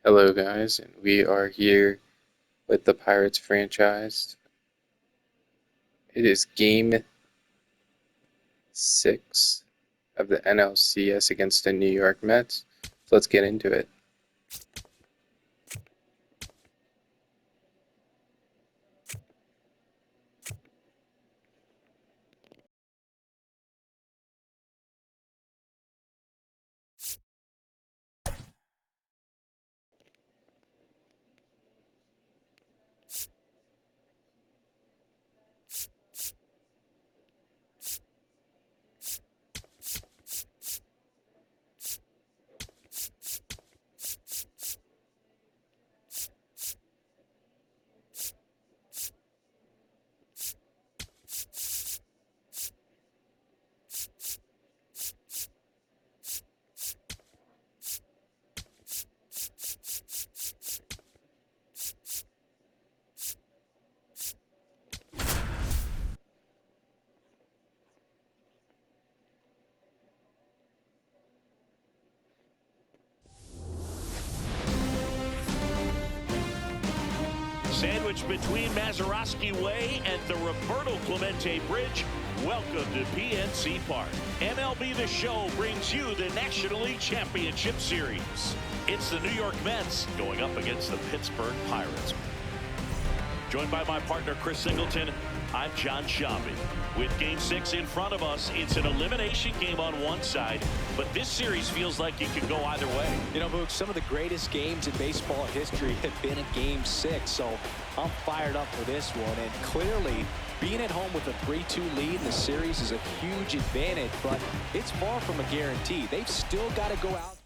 Hello guys, and we are here with the Pirates franchise. It is game 6 of the NLCS against the New York Mets. So let's get into it. Sandwiched between Mazeroski Way and the Roberto Clemente Bridge, welcome to PNC Park. MLB The Show brings you the National League Championship Series. It's the New York Mets going up against the Pittsburgh Pirates. Joined by my partner Chris Singleton, I'm John Shabby. With Game 6 in front of us, it's an elimination game on one side, but this series feels like it could go either way. You know, Mook, some of the greatest games in baseball history have been in Game 6, so I'm fired up for this one. And clearly, being at home with a 3-2 lead in the series is a huge advantage, but it's far from a guarantee. They've still got to go out.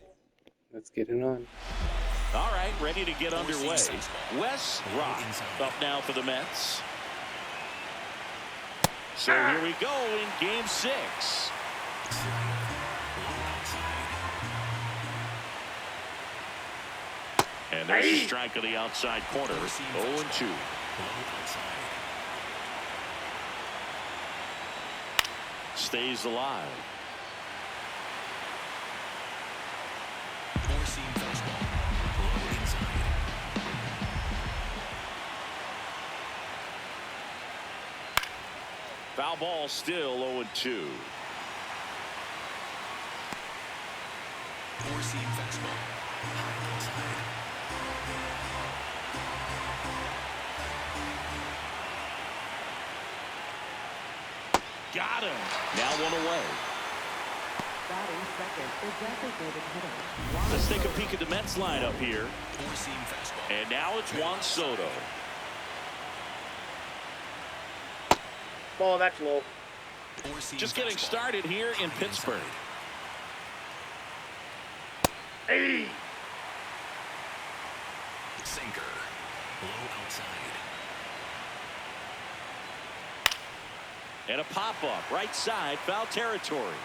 Let's get it on. All right, ready to get underway. Wes Rock up now for the Mets. So here we go in Game 6. And there's a strike on the outside corner. 0-2. Stays alive. Foul ball, still 0-2. Four-seam fastball. Got him. Now one away. Batting second, the designated hitter. Let's take a peek at the Mets lineup here. Four-seam fastball. And now it's Juan Soto. Ball, that's low. Four-seam Just getting fastball. started here in Pittsburgh. Hey! Sinker. Low outside. And a pop-up, right side, foul territory.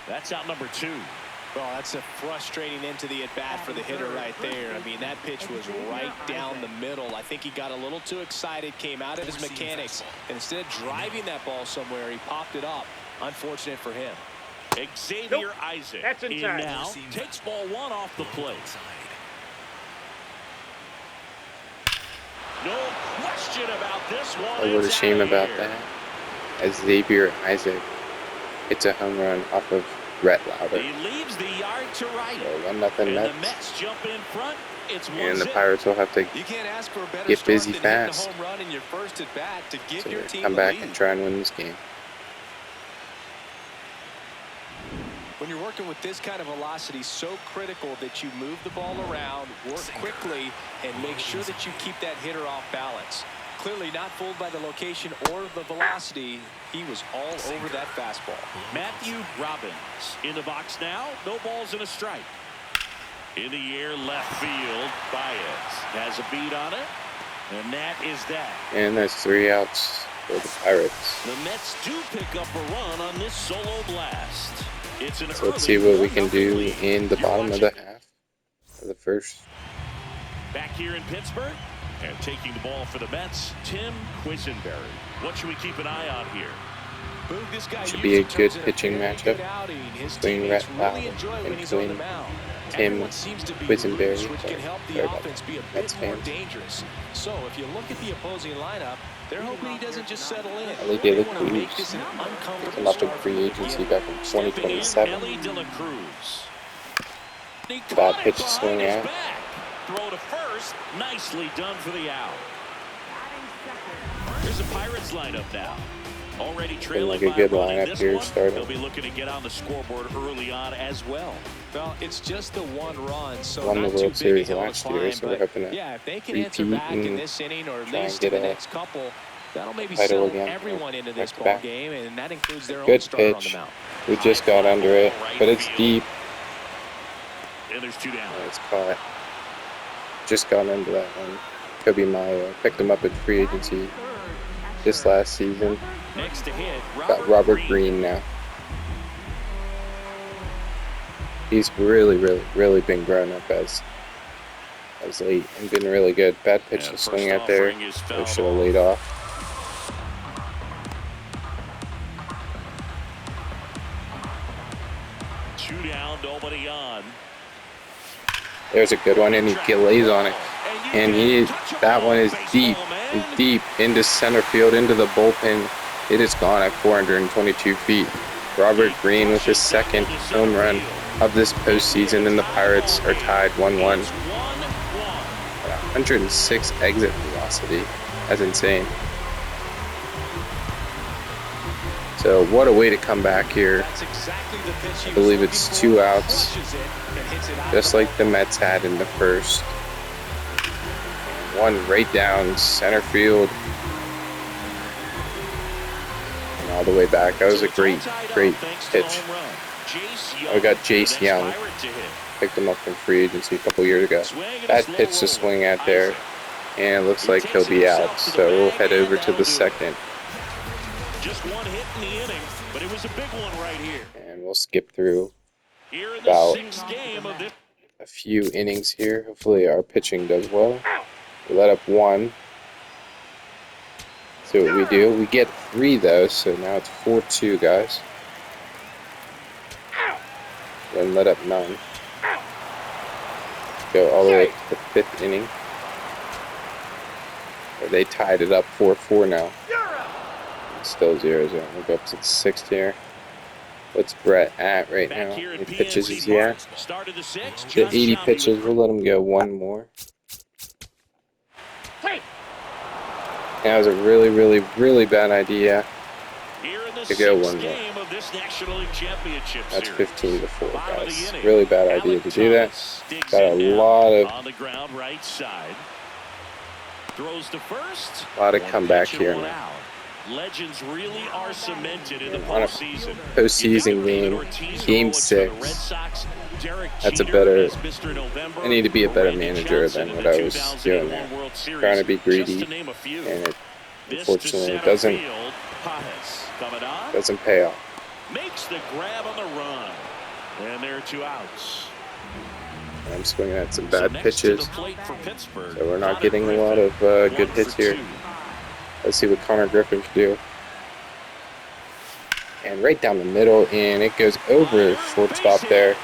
That's out number 2. Well, that's a frustrating end to the at-bat for the hitter right there. I mean, that pitch was right down the middle. I think he got a little too excited, came out of his mechanics, and instead of driving that ball somewhere, he popped it up. Unfortunate for him. Xavier Isaac That's in inside. now, takes ball 1 off the plate. No question about this one. Oh, what a It's shame out of about here. that. As Xavier Isaac hits a home run off of Rhett Lauder. He leaves the yard to right. So 1-0 And the Mets. Mets jump in front. It's And the 1-0. Pirates will have to You can't ask for a better get start busy than hitting a fast. home run in your first at-bat to give your team come the back lead. and try and win this game. When you're working with this kind of velocity, so critical that you move the ball around, work quickly, and make sure that you keep that hitter off balance. Clearly not fooled by the location or the velocity. He was all over that fastball. Matthew Robbins in the box now. No balls and a strike. In the air, left field. Baez has a beat on it. And that is that. And that's 3 outs for the Pirates. The Mets do pick up a run on this solo blast. It's an So let's see what we can do in the bottom of the half of the first. Back here in Pittsburgh. And taking the ball for the Mets, Tim Quisenberry. What should we keep an eye on here? Boog, this guy Should be a usually good turns in pitching very matchup good outing. His between teammates Rhett Lauder really enjoy and when he's on the Quinn mound. Tim Everyone seems to be Quisenberry, loose, which can help the sorry about offense be a Mets bit more fans. dangerous. So if you look at the opposing lineup, they're hoping he doesn't just settle in. Ellie De La They want to make Cruz. this an Picked uncomfortable him up in start free from the agency beginning. back in Stepping in, 2027. Ellie De La Cruz. He Bad caught it pitch to behind swing his at. back. Throw to first. Nicely done for the out. Here's the Pirates lineup now. Already trailing like a by good run in lineup this here one. starting. They'll be looking to get on the scoreboard early on as well. Well, it's just the one run, so Won the not too World big Series a hill to last year, climb, so we're but hoping to yeah, if they can answer repeat back in and this inning or at try and least get the a next couple, that'll maybe title settle again. everyone into this ball Back-to-back. game, and that includes their own Good starter on the pitch. mound. We just got under it, but it's deep. And there's two down. And it's caught. Just got into that one. Kobe Maya picked him up in free agency this last season. Next to hit, Got Robert Green now. He's really been growing up as late and been really good. Bad pitch to swing out there. Or should have laid off. Two down, nobody on. There's a good one, and he lays on it. And that one is deep into center field, into the bullpen. It is gone at 422 feet. Robert Green with his second home run of this postseason, and the Pirates are tied 1-1. 106 exit velocity. That's insane. So what a way to come back here. That's exactly the pitch he I was believe looking it's for. 2 outs, Pushes it and hits it out just the like the Mets had in the first. One right down center field. And all the way back. That was a great pitch. I got Jace Young. Picked him up from free agency a couple years ago. Bad pitch to swing at there. And it looks like he'll be out. So we'll head over to the second. Just one hit in the inning, but it was a big one right here. And we'll skip through Here in the about 6th game of this. a few innings here. Hopefully our pitching does well. We let up 1. See what we do. We get 3 though, so now it's 4-2, guys. Then let up none. Go all the way to the 5th inning. They tied it up 4-4 now. It's still 0-0. We'll go up to the 6th here. What's Brett at right now? Back here How at many pitches PNC is he at? Park. Started the 6th. The 80 pitches. We'll let him go 1 more. That was a really bad idea to go 1 more. Game of this National League Championship That's Series. 15-4, Bottom of the guys. inning. Really bad idea to do that. Thomas digs Got a in now. lot of on the ground right side. Throws to first. Lot of One comeback pitch and here one now. out. Legends really are cemented in the On a postseason. postseason game, Game 6. That's a better. I need to be a better manager than what I was doing there. Trying to be greedy, and it unfortunately doesn't pay off. Makes the grab on the run. And there are 2 outs. I'm swinging at some So bad next to the pitches, plate for Pittsburgh, so we're not Connor getting a lot of Griffin, good 1 hits for here. 2. Let's see what Connor Griffin can do. And right down the middle, and it goes over shortstop there.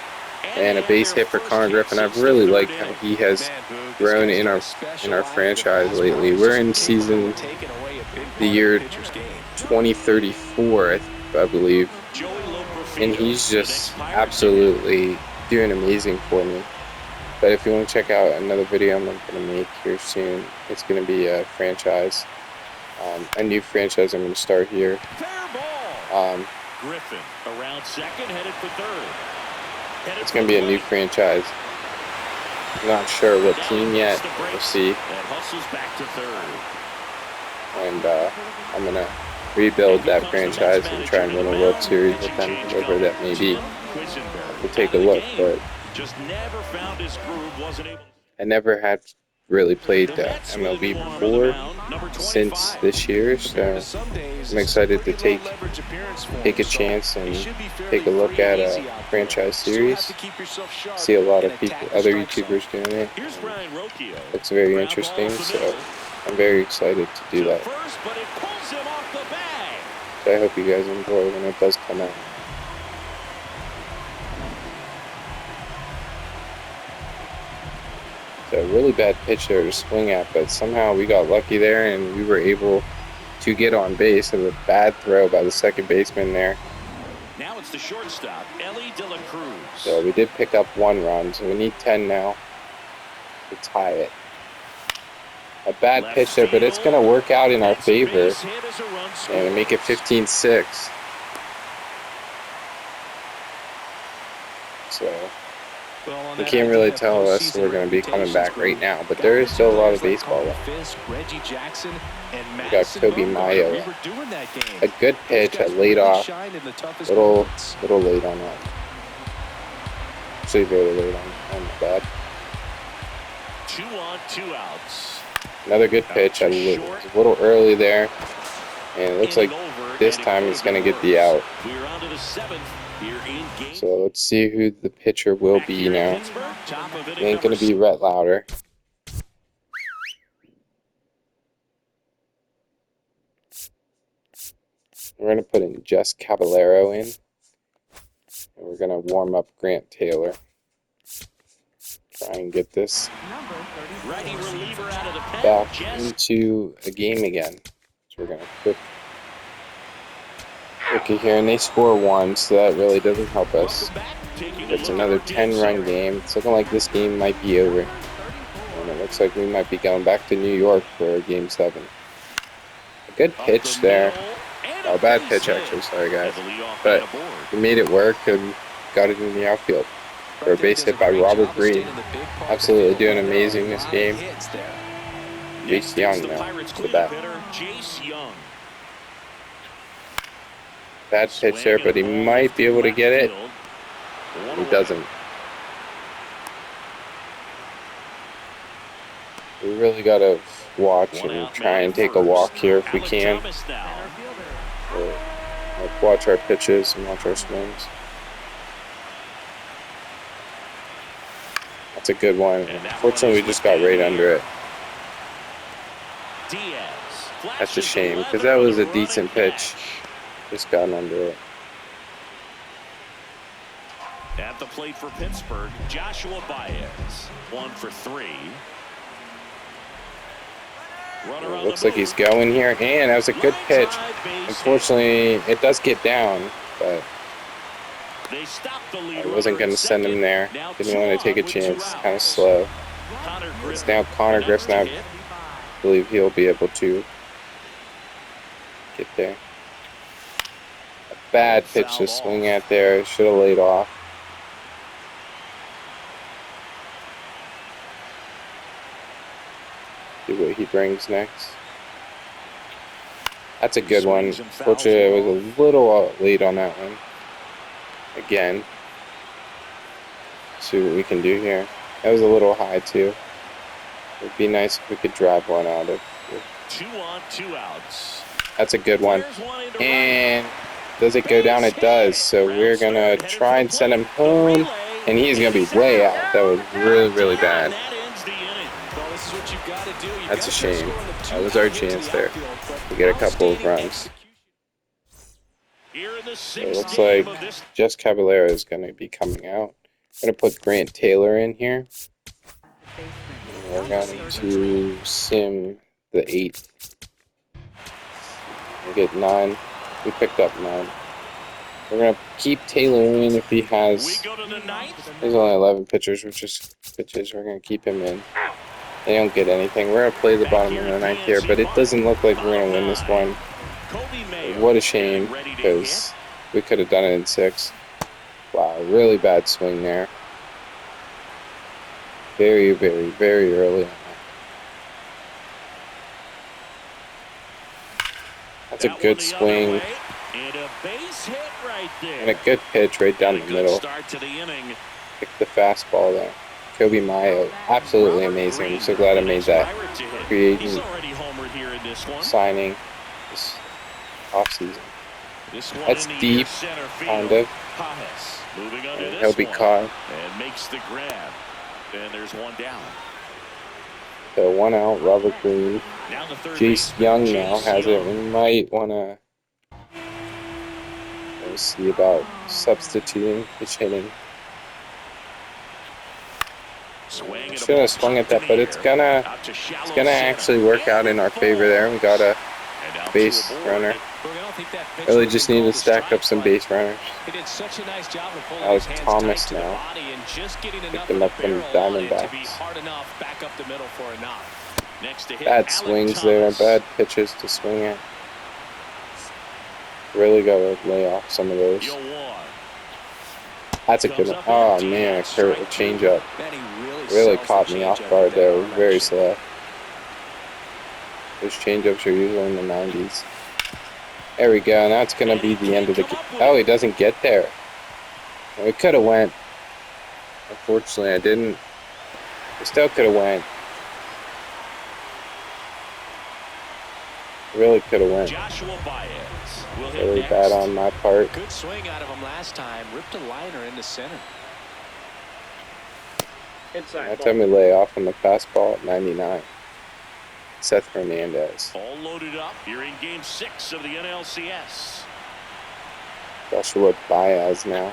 And a base hit for Connor Griffin. I've really liked how he has grown in our franchise lately. We're in season the year 2034, I believe, and he's just absolutely doing amazing for me. But if you want to check out another video I'm going to make here soon, it's going to be a franchise, a new franchise I'm going to start here. Griffin around second, headed for third. It's going to be a new franchise. I'm not sure what team yet. We'll see. And hustles back to third. And I'm going to rebuild that franchise and try and win a World Series with them, whatever that may be. We'll take a look, but Just never found his groove, wasn't able. I never had really played MLB before since this year, so I'm excited to take a chance and take a look at a franchise series. See a lot of people, other YouTubers doing it. Here's Ryan Rocchio. It's very interesting, so I'm very excited to do that. First, but it pulls him off the bag. So I hope you guys enjoy when it does come out. a really bad pitch there to swing at, but somehow we got lucky there and we were able to get on base. It was a bad throw by the second baseman there. Now it's the shortstop, Ellie De La Cruz. So we did pick up 1 run, so we need 10 now to tie it. A bad pitch there, but it's going to work out in our favor and make it 15-6. So you can't really tell us we're going to be coming back right now, but there is still a lot of baseball left. We got Kobe Mayo. A good pitch, a laid off. Little late on that. Actually, very late on the bad. 2 on, 2 outs. Another good pitch. I was a little early there, and it looks like this time he's going to get the out. We're on to the 7th here in game. So let's see who the pitcher will be now. It ain't going to be Rhett Lauder. We're going to put in Jess Caballero in. And we're going to warm up Grant Taylor. Try and get this back into a game again. So we're going to quick it here, and they score 1, so that really doesn't help us. It's another 10-run game. It's looking like this game might be over. And it looks like we might be going back to New York for Game 7. A good pitch there. Oh, bad pitch actually, sorry guys. But we made it work and got it in the outfield. For a base hit by Robert Green. Absolutely doing amazing this game. Jace Young now to the bat. Bad pitch there, but he might be able to get it. He doesn't. We really gotta watch and try and take a walk here if we can. Like watch our pitches and watch our swings. That's a good one. Unfortunately, we just got right under it. That's a shame, because that was a decent pitch. Just got under it. At the plate for Pittsburgh, Joshua Baez, 1 for 3. It looks like he's going here, and that was a good pitch. Unfortunately, it does get down, but I wasn't going to send him there. Didn't want to take a chance. Kind of slow. It's now Connor Griffin. I believe he'll be able to get there. A bad pitch to swing at there. Should have laid off. See what he brings next. That's a good one. Unfortunately, I was a little late on that one. Again. See what we can do here. That was a little high too. It'd be nice if we could drive one out of here. 2 on, 2 outs. That's a good one. And does it go down? It does. So we're going to try and send him home. And he's going to be way out. That was really, really bad. That's a shame. That was our chance there to get a couple of runs. So it looks like Jess Caballero is going to be coming out. I'm going to put Grant Taylor in here. And we're going to sim the 8. We'll get 9. We picked up 9. We're going to keep Taylor in if he has... There's only 11 pitchers, which is pitches. We're going to keep him in. They don't get anything. We're going to play the bottom of the 9th here, but it doesn't look like we're going to win this one. What a shame, because we could have done it in 6. Wow, really bad swing there. Very, very, very early on that. That's a good swing. And a good pitch right down the middle. Pick the fastball there. Kobe Mayo, absolutely amazing. I'm so glad I made that creating signing this offseason. That's deep, kind of. And he'll be caught. And makes the grab. And there's one down. So 1 out, Robert Green. Jace Young now has it. We might want to see about substituting pitch hitting. Swing and a Should ball have swung at popped in that, but the it's air. gonna Out to shallow it's gonna center. actually work out in our favor there. We got a And out base to a board. runner. Look, I don't think that pitch Really would've just been need to called a stack up strike, some but base runners. he did such a nice job of pulling Alex his hands Thomas tight to the now. body and just getting enough Picked him of up the from barrel on it to be Diamondbacks. hard enough back up the middle for a knock. Next to hit, Bad Alec swings there, Thomas. bad pitches to swing at. Really gotta lay off some of those. Yo, one. That's a good one. Oh man, a change up. Man, he Really sells caught the me off changeup guard with that there. arm Very action. slow. Those changeups are usually in the 90s. There we go. Now it's gonna be the end of the game. Oh, he doesn't get there. It could have went. Unfortunately, I didn't. It still could have went. Really could have went. Joshua Baez will hit Really next. bad on my part. Good swing out of him last time. Ripped a liner into center. Inside That ball. time we lay off on the fastball at 99. Seth Hernandez. All loaded up here in Game 6 of the NLCS. Joshua Baez now.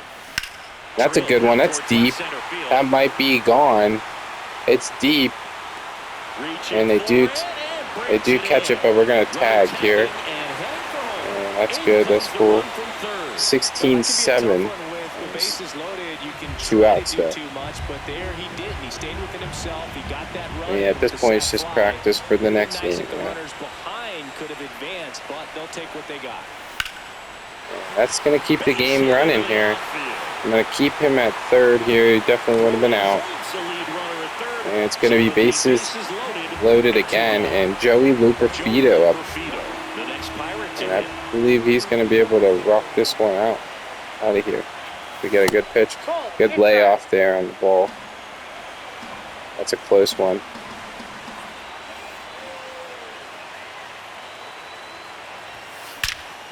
That's a good one. That's deep. That might be gone. It's deep. And they do catch it, but we're gonna tag here. And that's good. That's cool. 16-7. Two outs though. Yeah, at this point it's just practice for the next game. Yeah. That's gonna keep the game running here. I'm gonna keep him at third here. He definitely would have been out. And it's gonna be bases loaded again, and Joey Luperfido up. And I believe he's gonna be able to rock this one out of here. We get a good pitch, good layoff there on the ball. That's a close one.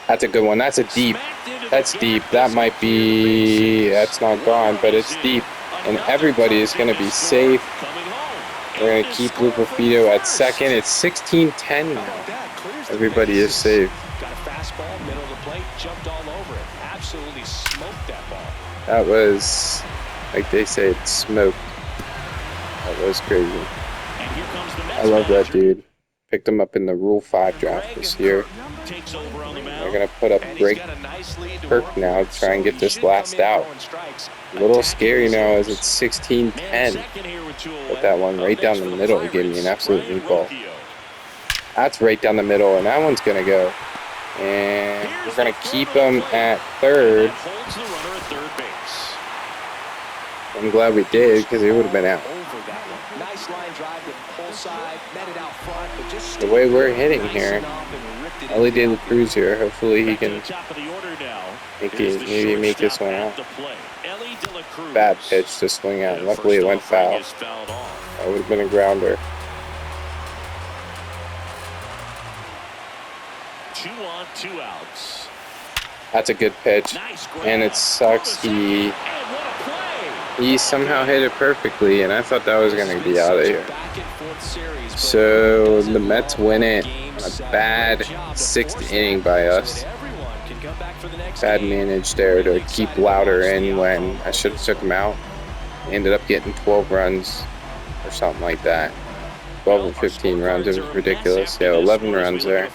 That's a good one. That's a deep. That's deep. That might be. That's not gone, but it's deep. And everybody is going to be safe. We're going to keep Luperfido at second. It's 16-10 now. Everybody is safe. Got a fastball, middle of the plate, jumped all over it. Absolutely smoked that ball. That was, like they say, it's smoked. That was crazy. I love that dude. Picked him up in the Rule 5 draft this year. They're going to put up Greg Kirk now to try and get this last out. A little scary now as it's 16-10. Put that one right down the middle. He gave me an absolute meatball. That's right down the middle, and that one's going to go. And we're going to keep him at third. I'm glad we did, because he would have been out. The way we're hitting here, Ellie De La Cruz here, hopefully he can maybe make this one out. Bad pitch to swing out. Luckily it went foul. That would have been a grounder. 2 on, 2 outs. That's a good pitch, and it sucks. He somehow hit it perfectly, and I thought that was going to be out of here. So the Mets win it. A bad 6th inning by us. Bad managed there to keep Louder in when I should have took him out. Ended up getting 12 runs or something like that. 12 or 15 runs. It was ridiculous. Yeah, 11 runs there.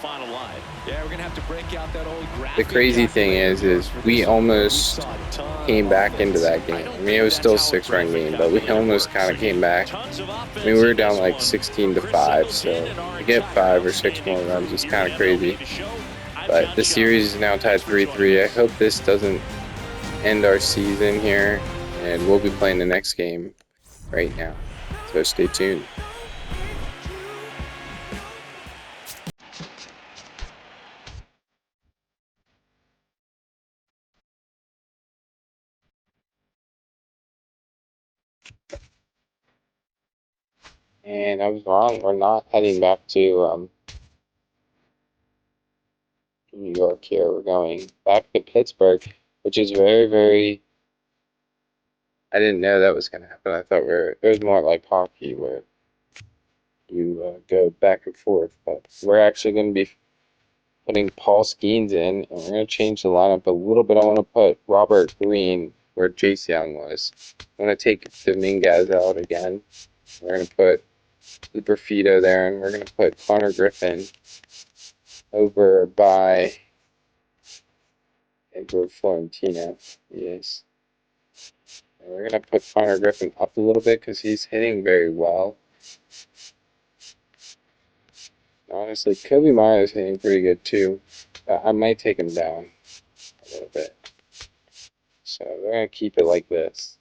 The crazy thing is we almost came back into that game. I mean, it was still a 6-run game, but we almost kind of came back. I mean, we were down like 16-5, so to get 5 or 6 more runs is kind of crazy. But the series is now tied 3-3. I hope this doesn't end our season here, and we'll be playing the next game right now. So stay tuned. And I was wrong. We're not heading back to New York here. We're going back to Pittsburgh, which is very, very... I didn't know that was going to happen. I thought it was more like hockey where you go back and forth. But we're actually going to be putting Paul Skeens in, and we're going to change the lineup a little bit. I want to put Robert Green where Jace Young was. I'm going to take Dominguez out again. We're going to put Luperfido there, and we're going to put Connor Griffin over by Edward Florentino. Yes. And we're going to put Connor Griffin up a little bit because he's hitting very well. Honestly, Kobe Meyer is hitting pretty good too. I might take him down a little bit. So we're going to keep it like this.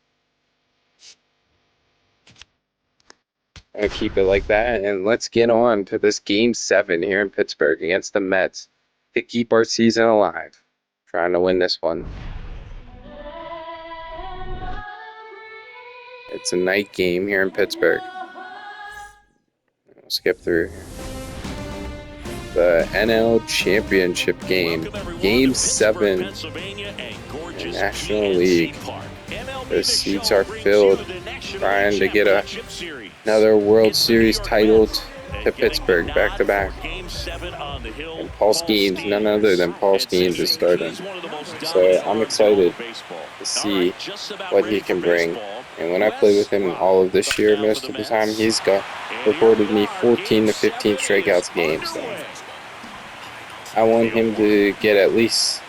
I'm going to keep it like that, and let's get on to this Game 7 here in Pittsburgh against the Mets to keep our season alive. Trying to win this one. It's a night game here in Pittsburgh. We'll skip through the NL Championship game. Game 7 in National League. The seats are filled, trying to get another World Series title to Pittsburgh back-to-back. And Paul Skeens, none other than Paul Skeens, is starting. So I'm excited to see what he can bring. And when I played with him all of this year, most of the time, he's recorded me 14 to 15 strikeouts games. So I want him to get at least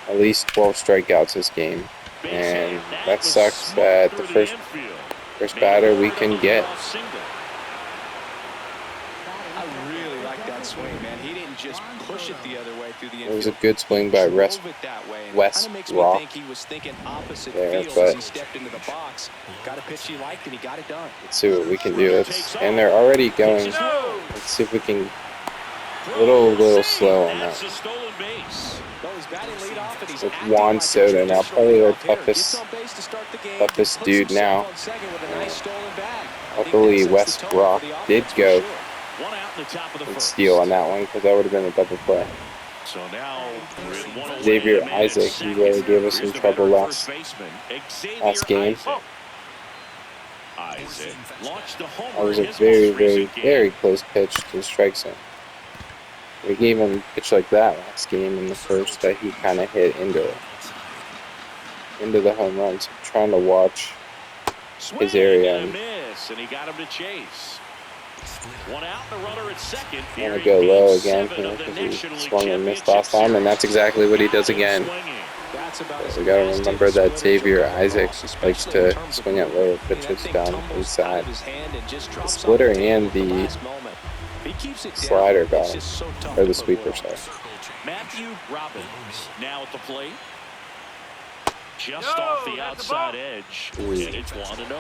12 strikeouts this game. And that sucks that the first batter we can get. I really like that swing, man. He didn't just push it the other way through the infield. It was a good swing by Wes Rock there, but he stepped into the box, got a pitch he liked, and he got it done. let's see what we can do. And they're already going. Let's see if we can a little slow on that. With Juan Soto now, probably our toughest dude now. Luckily, Wes Rock did go and steal on that one because that would have been a double play. Xavier Isaac, he really gave us some trouble last game. That was a very close pitch to the strike zone. We gave him a pitch like that last game in the first that he kind of hit into the home run. So I'm trying to watch his area. And he got him to chase. One out, the runner at second. I'm going to go low again here because he swung and missed last time, and that's exactly what he does again. So we got to remember that Xavier Isaac likes to swing at lower pitches down inside. The splitter and the slider got him, or the sweeper, sorry. Matthew Robbins now at the plate. Just off the outside edge. And it's 1-0.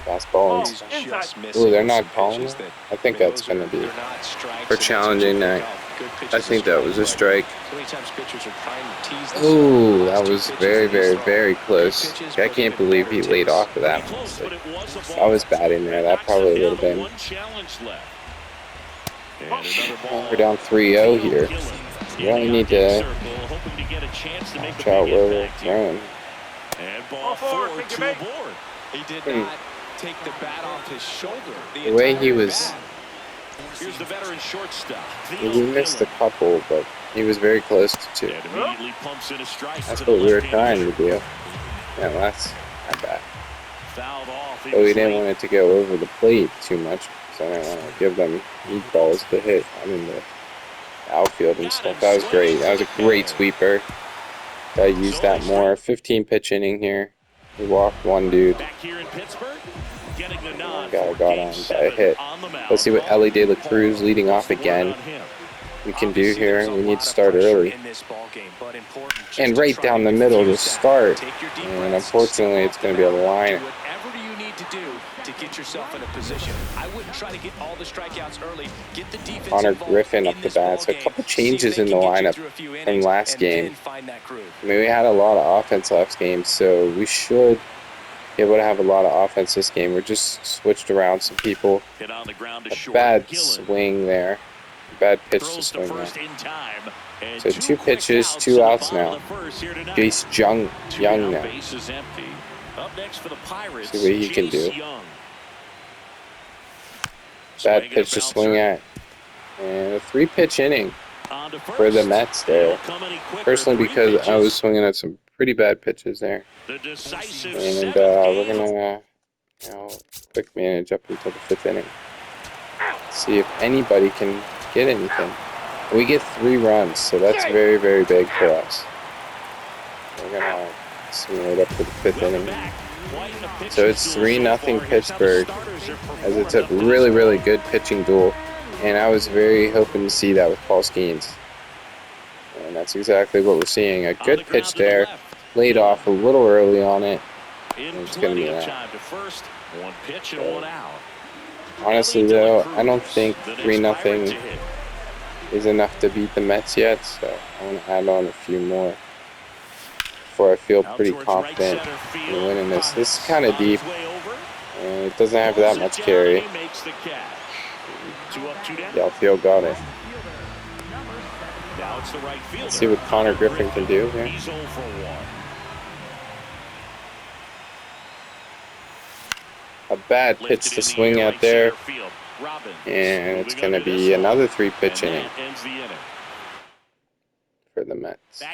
Fastball inside. Ooh, they're not calling it? I think that's going to be for challenging that. I think that was a strike. Ooh, that was very close. I can't believe he laid off of that one. So I was batting there. That probably would have been. We're down 3-0 here. We only need to watch out where we're throwing. He did not take the bat off his shoulder. The way he was, Here's the veteran shortstop. he missed a couple, but he was very close to two. That's what we were trying to do. Yeah, that's not bad. But we didn't want it to go over the plate too much, because I didn't want to give them meatballs to hit. I mean, the outfield and stuff. That was great. That was a great sweeper. Gotta use that more. 15 pitch inning here. We walked one dude. Got on by a hit. Let's see what Ellie De La Cruz leading off again. We can do here. We need to start early. And right down the middle to start. And unfortunately, it's going to be a line. Connor Griffin up the bat. So a couple changes in the lineup from last game. I mean, we had a lot of offense last game, so we should be able to have a lot of offense this game. We're just switched around some people. A bad swing there. Bad pitch to swing there. So 2 pitches, 2 outs now. Jace Young now. See what he can do. Bad pitch to swing at. And a 3-pitch inning for the Mets there. Personally, because I was swinging at some pretty bad pitches there. And we're going to Now, quick manage up until the 5th inning. See if anybody can get anything. We get 3 runs, so that's very, very big for us. We're gonna simulate up to the 5th inning. So it's 3-0 Pittsburgh, as it's a really, really good pitching duel. And I was very hoping to see that with Paul Skeens. And that's exactly what we're seeing. A good pitch there, laid off a little early on it. And it's going to be an out. Honestly, though, I don't think 3-0 is enough to beat the Mets yet. So I want to add on a few more before I feel pretty confident in winning this. This is kind of deep, and it doesn't have that much carry. The outfield got it. Let's see what Connor Griffin can do here. A bad pitch to swing out there, and it's going to be another 3-pitch inning for the Mets. So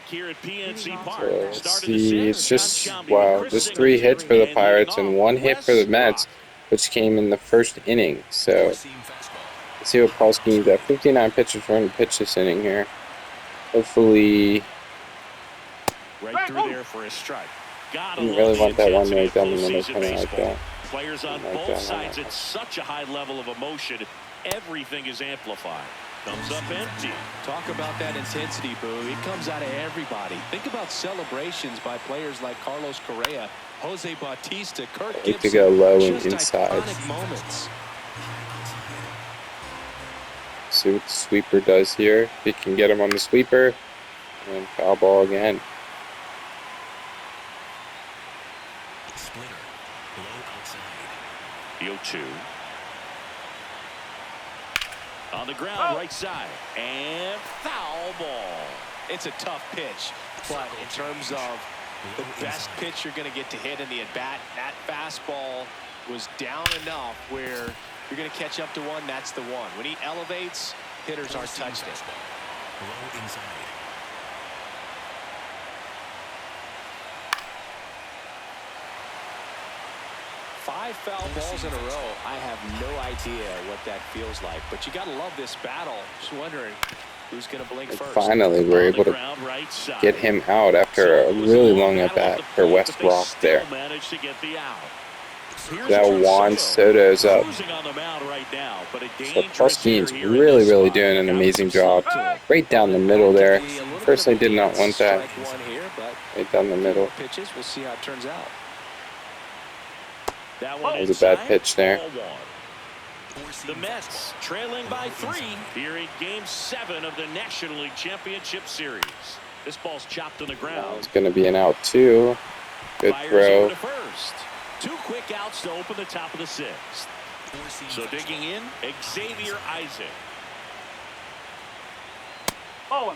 let's see, it's just, wow, just 3 hits for the Pirates and 1 hit for the Mets, which came in the 1st inning. So let's see what Paul Skeens at 59 pitches for him to pitch this inning here. Hopefully, right through there for a strike. Didn't really want that one right down the middle, kind of like that. Players on both sides at such a high level of emotion, everything is amplified. Comes up empty. Talk about that intensity, Boo. It comes out of everybody. Think about celebrations by players like Carlos Correa, Jose Bautista, Kirk Gibson. To go low and Just inside. iconic moments. See what the sweeper does here. If he can get him on the sweeper, and foul ball again. Splitter. Low outside. The 0-2. On the ground, right side. And foul ball. It's a tough pitch, but in terms of the best pitch you're going to get to hit in the at-bat, that fastball was down enough where you're going to catch up to one, that's the one. When he elevates, hitters aren't touching it. Low inside. Five foul balls in a row. I have no idea what that feels like, but you got to love this battle. Just wondering who's going to blink And first. finally, we're able to get him out after a really long at-bat for West Rock there. Now Juan Soto's up. So Paul Skeens really, really doing an amazing job. Right down the middle there. Personally did not want that. Right down the middle. Pitches. We'll see how it turns out. That was a bad pitch there. The Mets trailing by 3 here in Game 7 of the National League Championship Series. This ball's chopped on the ground. It's going to be an out, too. Good throw. First. 2 quick outs to open the top of the 6th. So digging in, Xavier Isaac. Oh,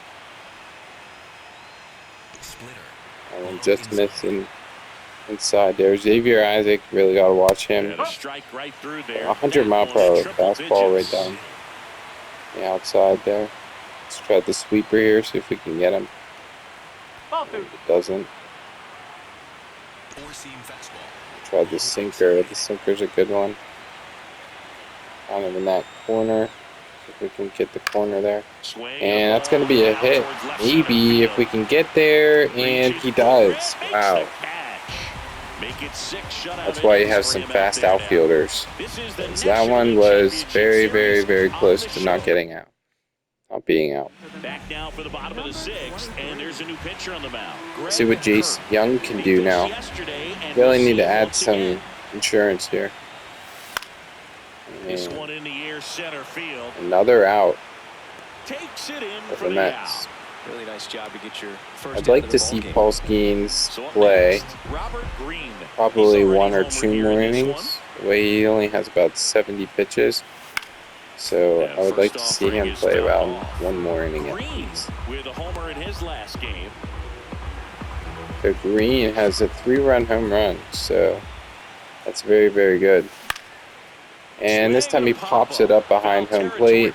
Splitter. And just missing inside there. Xavier Isaac, really got to watch him. And a strike right through there. 100 mile per hour fastball right down the outside there. Let's try the sweeper here, see if we can get him. It doesn't. Four-seam fastball. Try the sinker. The sinker's a good one. Kind of in that corner. See if we can get the corner there. And that's going to be a hit. Maybe if we can get there, and he does. Wow. That's why you have some fast outfielders. So that one was very, very, very close to not getting out. Not being out. Back now for the bottom of the 6th, and there's a new pitcher on the mound. See what Jace Young can do now. Really need to add some insurance here. This one in the air, center field. Another out Takes it in for the Mets. Really nice job to get your first. I'd like to see Paul Skeens play Robert Green. probably 1 or 2 more innings. The way he only has about 70 pitches. So I would like to see him play about 1 more inning at least. With a homer in his last game. So Green has a 3-run home run, so that's very, very good. And this time he pops it up behind home plate.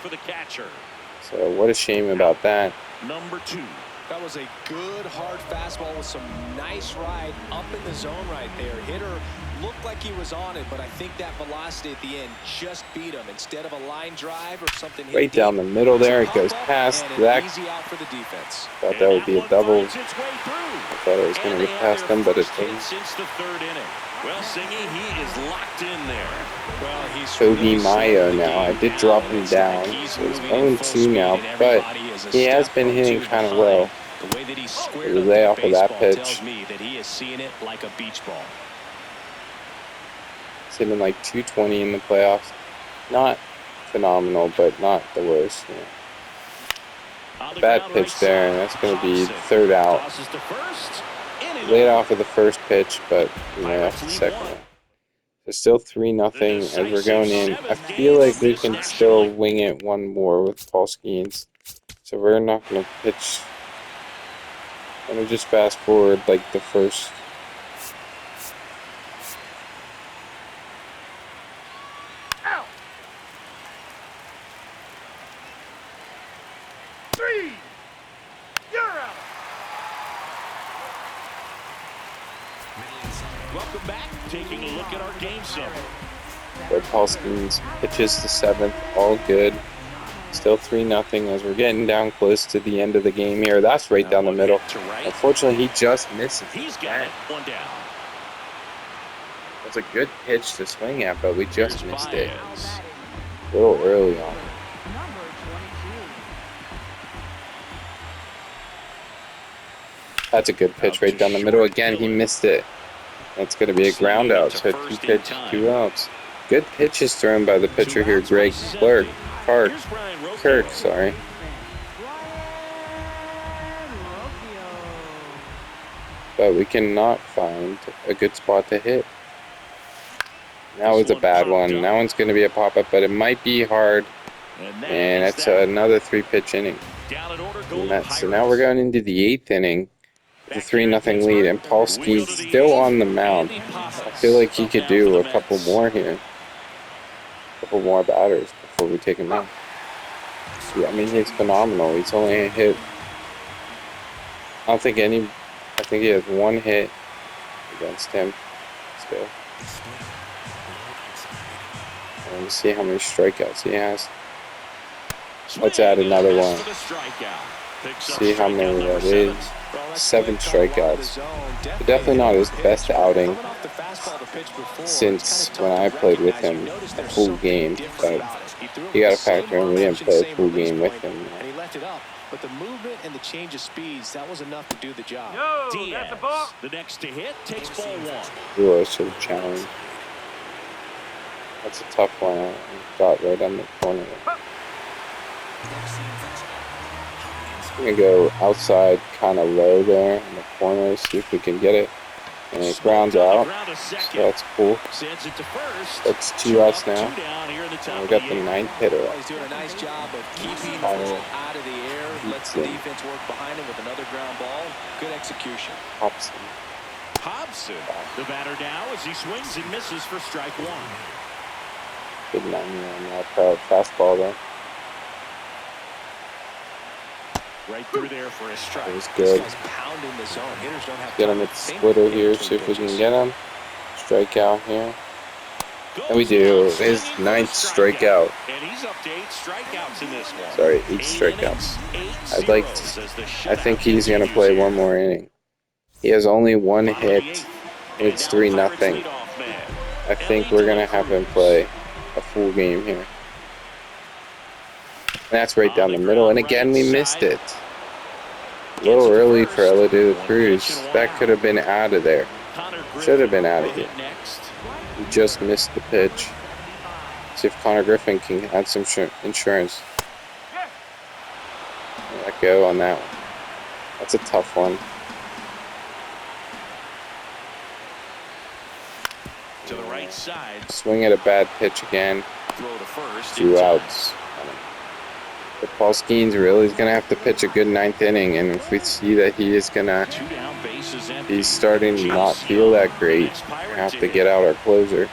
So what a shame about that. Number 2. That was a good, hard fastball with some nice ride up in the zone right there. Hitter looked like he was on it, but I think that velocity at the end just beat him. Instead of a line drive or something Right down the middle there, it goes past that. Easy out for the defense. Thought that would be a double. Its way through. I thought it was going to get past them, but it didn't. Since the third inning. Well, Singy, he is locked in there. Well, he's Kobe Mayo now. I did drop him down, so it's 0-2 now, but he has been hitting kind of well. The way that he squared The up layoff that of that baseball pitch. tells me that he is seeing it like a beach ball. It's hitting like 220 in the playoffs. Not phenomenal, but not the worst. You know. Bad pitch there, and that's going to be third out. Laid off of the first pitch, but yeah, off the second one. So still 3-0 as we're going in. I feel like we can still wing it one more with Paul Skeens. So we're not going to pitch. Let me just fast forward like the first. Out. 3. You're out. Welcome back. Taking a look at our game summary. But Paul Skeens pitches the 7th, all good. Still 3-0 as we're getting down close to the end of the game here. That's right down the middle. Unfortunately, he just misses. He's got it. One down. It's a good pitch to swing at, but we just missed it. A little early on. Number 22. That's a good pitch right down the middle. Again, he missed it. That's going to be a ground out. So 2 pitch, 2 outs. Good pitches thrown by the pitcher here, Greg Kirk. Sorry. But we cannot find a good spot to hit. That was a bad one. That one's going to be a pop-up, but it might be hard. And that's another 3-pitch inning. So now we're going into the 8th inning. The 3-0 lead, and Paul Skeens still on the mound. I feel like he could do a couple more here. A couple more batters before we take him out. Yeah, I mean, he's phenomenal. He's only hit, I think he has 1 hit against him still. And let's see how many strikeouts he has. Let's add another one. See how many that is. 7 strikeouts. But definitely not his best outing since when I played with him a full game. But you got to factor in we didn't play a full game with him. And he left it up. But the movement and the change of speeds, that was enough to do the job. No, Diaz, that's a ball. the next to hit, takes ball 1. Ooh, I should have challenged. That's a tough one. I got right on the corner. I'm going to go outside kind of low there in the corner, see if we can get it. And it grounds out, so that's cool. That's 2 outs now. And we got the 9th hitter. He's doing a nice job of keeping the ball out of the air, lets the defense work behind him with another ground ball. Good execution. Hobson. The batter now as he swings and misses for strike 1. Good 90 on that fastball there. Right through there for a strike. That was good. Pounding the zone. Hitters don't have Get him at the splitter here, see if we can get him. Strikeout here. And we do. His 9th strikeout. And he's up to 8 strikeouts in this one. Sorry, 8 strikeouts. I think he's going to play one more inning. He has only 1 hit. And it's 3-0. I think we're going to have him play a full game here. And that's right down the middle. And again, we missed it. A little early for Elly De La Cruz. That could have been out of there. Should have been out of here. We just missed the pitch. See if Connor Griffin can add some insurance. Let go on that one. That's a tough one. To the right side. Swing at a bad pitch again. Throw to first. 2 outs. But Paul Skeens really is going to have to pitch a good 9th inning, and if we see that he is going to, he's starting to not feel that great, we have to get out our closer.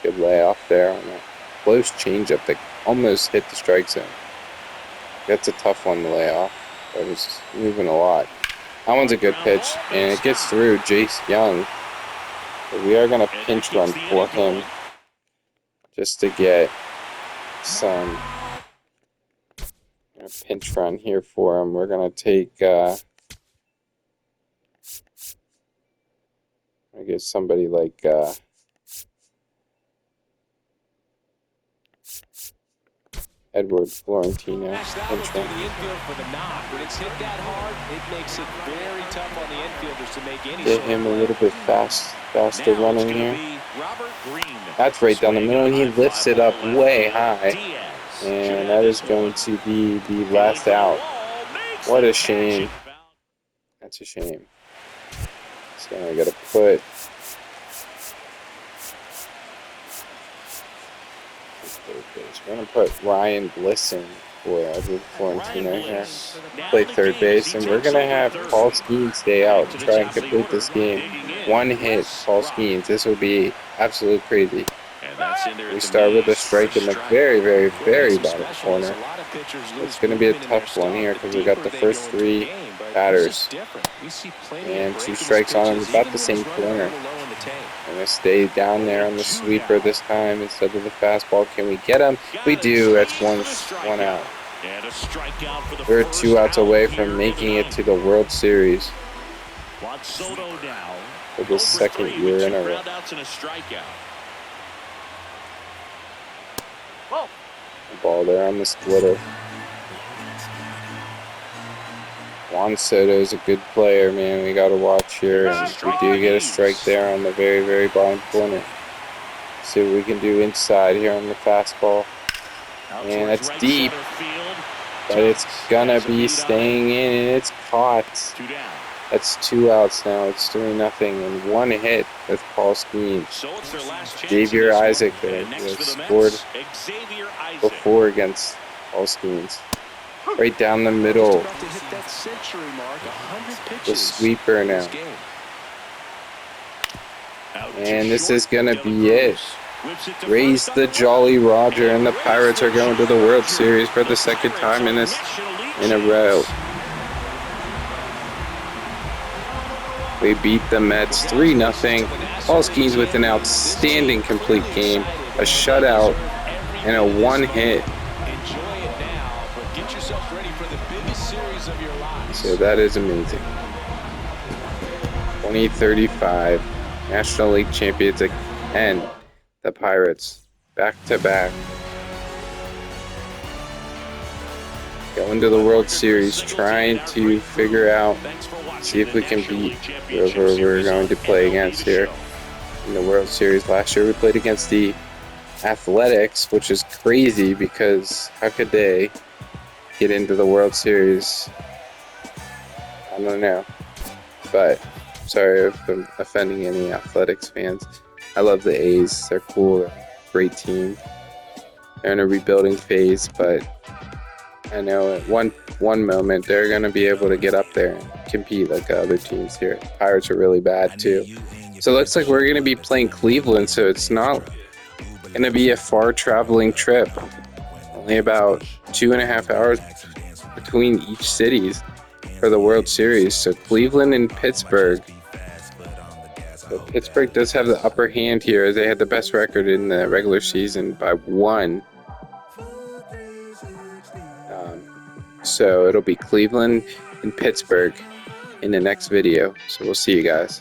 Good layoff there on that close changeup that almost hit the strike zone. That's a tough one to lay off. That was moving a lot. That one's a good pitch, and it gets through Jace Young. But we are going to pinch run for him just to get some pinch run here for him. We're going to take, I guess somebody like, Edward Florentino. Pinch run. Get him a little bit faster running here. That's right down the middle, and he lifts it up way high. And that is going to be the last out. What a shame. That's a shame. So I got to put we're going to put Ryan Bliss in for Edward Florentino here. Play third base, and we're going to have Paul Skeens stay out to try and complete this game. One hit, Paul Skeens. This will be absolutely crazy. We start with a strike in the very, very, very bottom corner. It's going to be a tough one here because we got the first three batters and 2 strikes on them, about the same corner. I'm going to stay down there on the sweeper this time instead of the fastball. Can we get him? We do. That's one out. We're 2 outs away from making it to the World Series for the second year in a row. Ball there on the splitter. Juan Soto is a good player, man. We got to watch here. And we do get a strike there on the very, very bottom corner. See what we can do inside here on the fastball. And it's deep, but it's going to be staying in, and it's caught. That's 2 outs now. It's 3-0, and 1 hit with Paul Skeens. Xavier Isaac there, who has scored before against Paul Skeens. Right down the middle. The sweeper now. And this is going to be it. Raise the Jolly Roger, and the Pirates are going to the World Series for the second time in a row. We beat the Mets 3-0. Paul Skeens with an outstanding complete game, a shutout, and a 1 hit. So that is amazing. 2035 National League champions and the Pirates back to back. Going to the World Series, trying to figure out, see if we can beat whoever we're going to play against here in the World Series. Last year we played against the Athletics, which is crazy because how could they get into the World Series? I don't know. But sorry if I'm offending any Athletics fans. I love the A's. They're cool. They're a great team. They're in a rebuilding phase, but I know at one moment they're going to be able to get up there and compete like the other teams here. Pirates are really bad too. So it looks like we're going to be playing Cleveland, so it's not going to be a far traveling trip. Only about 2.5 hours between each cities for the World Series. So Cleveland and Pittsburgh. So Pittsburgh does have the upper hand here, as they had the best record in the regular season by 1. So it'll be Cleveland and Pittsburgh in the next video. So we'll see you guys.